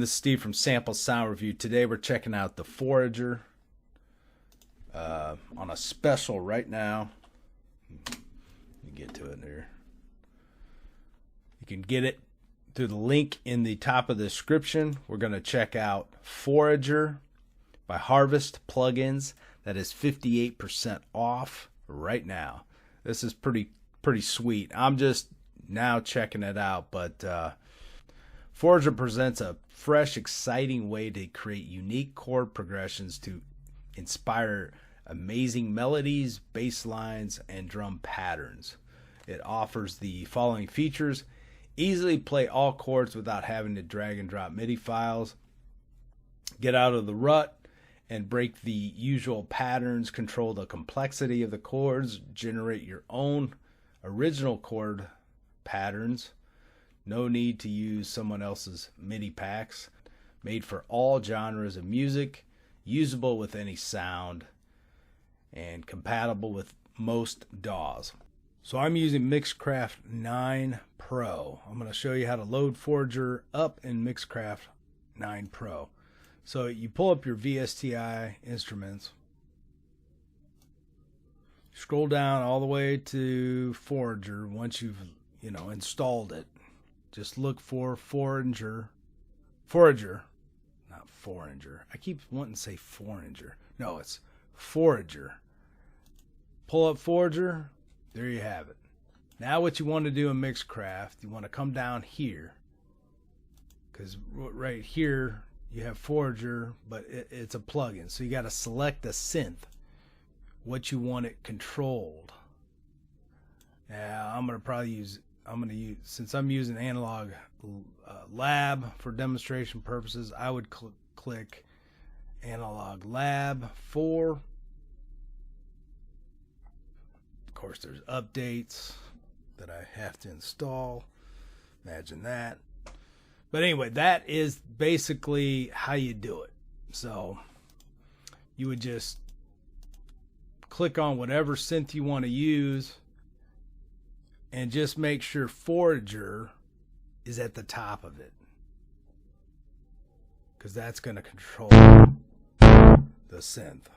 this is Steve from Sample Sound Review. Today we're checking out the Forager on a special right now. Let me get to it here. You can get it through the link in the top of the description. We're going to check out Forager by Harvest Plugins. That is 58% off right now. This is pretty sweet. I'm just now checking it out, but Forager presents a fresh, exciting way to create unique chord progressions to inspire amazing melodies, bass lines, and drum patterns. It offers the following features: easily play all chords without having to drag and drop MIDI files, get out of the rut and break the usual patterns, control the complexity of the chords, generate your own original chord patterns. No need to use someone else's MIDI packs. Made for all genres of music, usable with any sound, and compatible with most DAWs. So I'm using Mixcraft 9 Pro. I'm going to show you how to load Forager up in Mixcraft 9 Pro. So you pull up your VSTI instruments, scroll down all the way to Forager. Once you've installed it, just look for Forager, not Forager. I keep wanting to say Forager. No, it's Forager. Pull up Forager. There you have it. Now what you want to do in Mixcraft, you want to come down here, because right here you have Forager, but it's a plugin. So you got to select the synth, what you want it controlled. Now I'm going to use, since I'm using Analog Lab for demonstration purposes, I would click Analog Lab 4. Of course, there's updates that I have to install. Imagine that. But anyway, that is basically how you do it. So you would just click on whatever synth you want to use and just make sure Forager is at the top of it, because that's going to control the synth.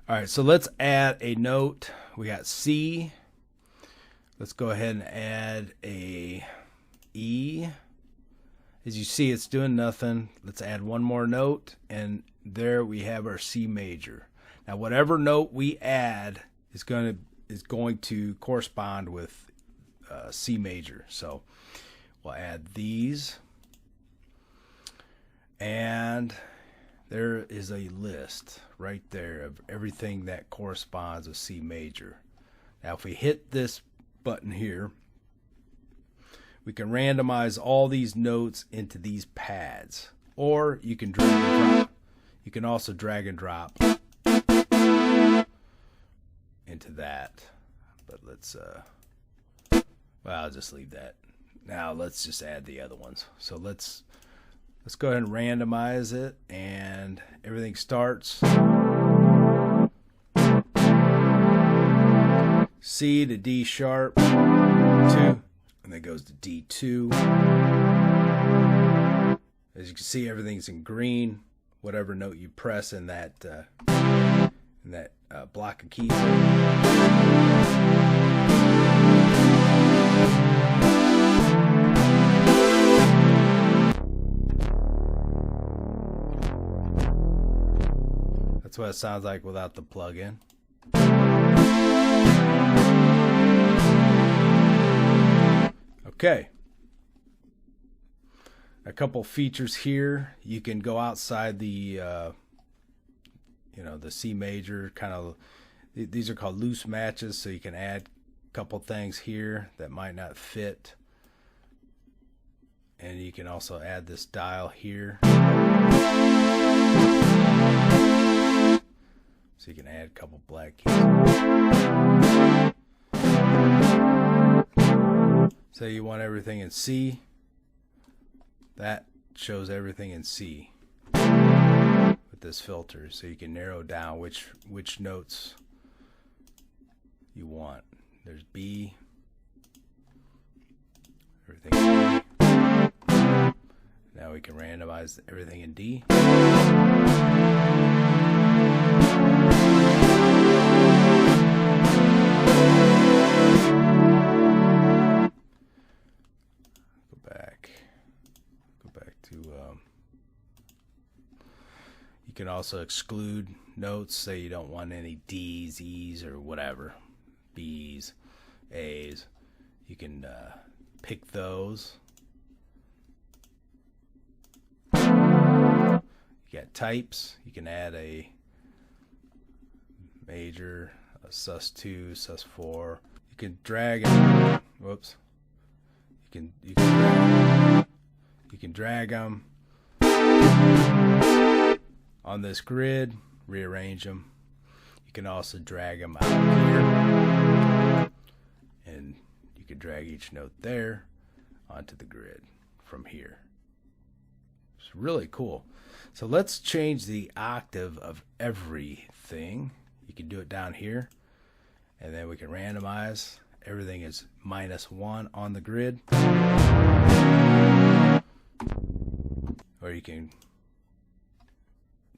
All right, so let's add a note. We got C. Let's go ahead and add a E. As you see, it's doing nothing. Let's add one more note, and there we have our C major. Now, whatever note we add is going to correspond with C major. So we'll add these, and there is a list right there of everything that corresponds with C major. Now, if we hit this button here, we can randomize all these notes into these pads, or you can drag and drop. You can also drag and drop into that, but let's well, I'll just leave that. Now let's just add the other ones. So let's go ahead and randomize it, and everything starts C to D sharp 2, and then goes to D2. As you can see, everything's in green. Whatever note you press in that block of keys. That's what it sounds like without the plug-in. Okay. A couple features here. You can go outside the the C major, kind of. These are called loose matches, so you can add a couple things here that might not fit. And you can also add this dial here. So you can add a couple black keys. So you want everything in C. That shows everything in C with this filter, so you can narrow down which notes you want. There's B, everything. can randomize everything in D. Go back to you can also exclude notes. Say you don't want any D's, E's, or whatever, B's, A's. You can pick those. You got types. You can add a major, a sus2, sus4. You can drag them. Whoops. You can drag them on this grid, rearrange them. You can also drag them out here, and you can drag each note there onto the grid from here. It's really cool. So let's change the octave of everything. You can do it down here, and then we can randomize. Everything is -1 on the grid. Or you can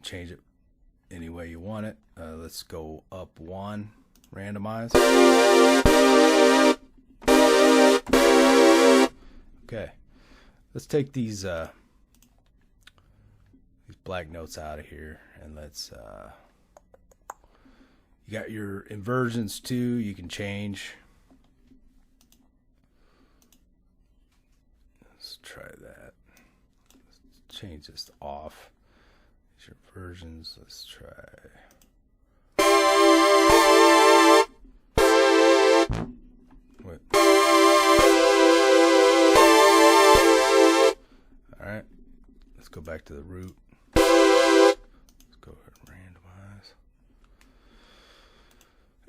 change it any way you want it. Let's go up 1, randomize. Okay, let's take these black notes out of here, and let's you got your inversions too, you can change. Let's try that. Let's change this off. These are versions. Let's try. Wait. All right. Let's go back to the root. Let's go ahead and randomize.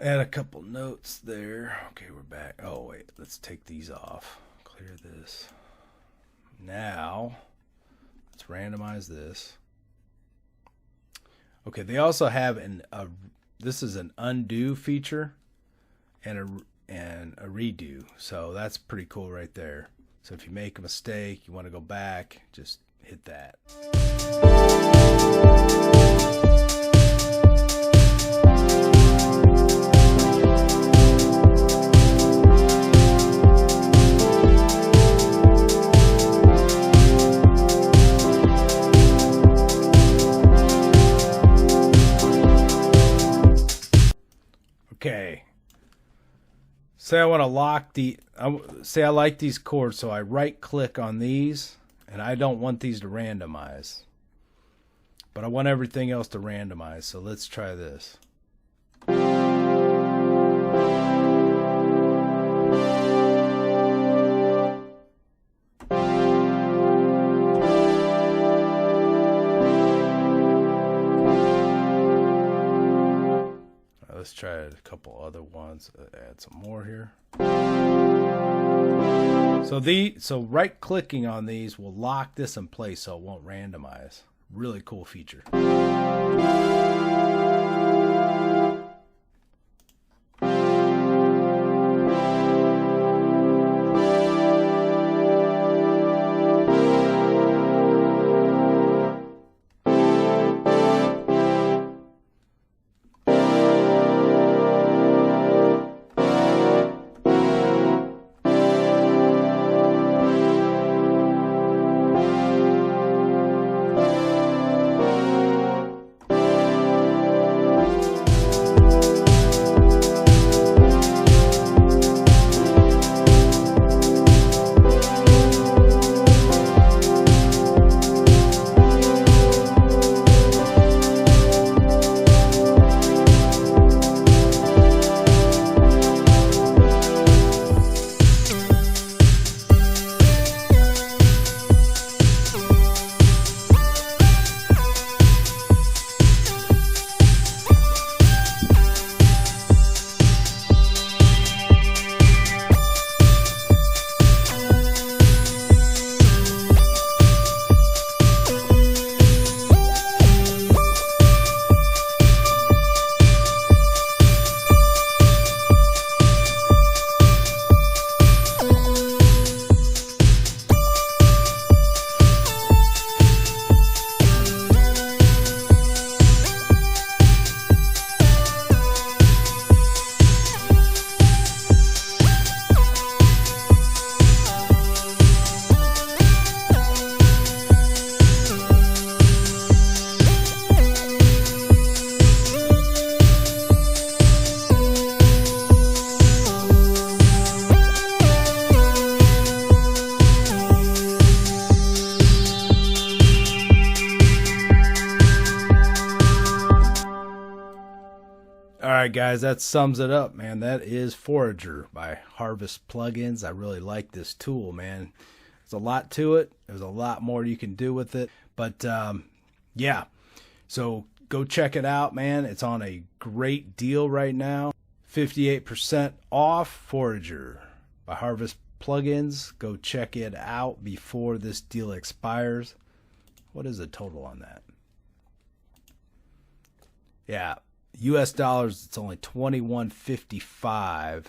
Add a couple notes there. Okay, we're back. Oh wait, let's take these off. Clear this. Now, let's randomize this. Okay, they also have this is an undo feature and a redo. So that's pretty cool right there. So if you make a mistake, you want to go back, just hit that. Okay. Say I want to lock say I like these chords, so I right click on these, and I don't want these to randomize. But I want everything else to randomize, so let's try this. Let's try a couple other ones. Add some more here. So right clicking on these will lock this in place so it won't randomize. Really cool feature. right, guys, that sums it up, man. That is Forager by Harvest Plugins. I really like this tool, man. There's a lot to it. There's a lot more you can do with it. But yeah, so go check it out, man. It's on a great deal right now. 58% off Forager by Harvest Plugins. Go check it out before this deal expires. What is the total on that? Yeah, US dollars, it's only $21.55.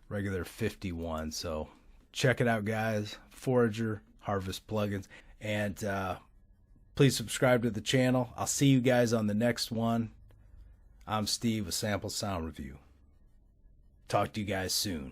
Regular 51. So check it out, guys. Forager, Harvest Plugins. And please subscribe to the channel. I'll see you guys on the next one. I'm Steve with Sample Sound Review. Talk to you guys soon.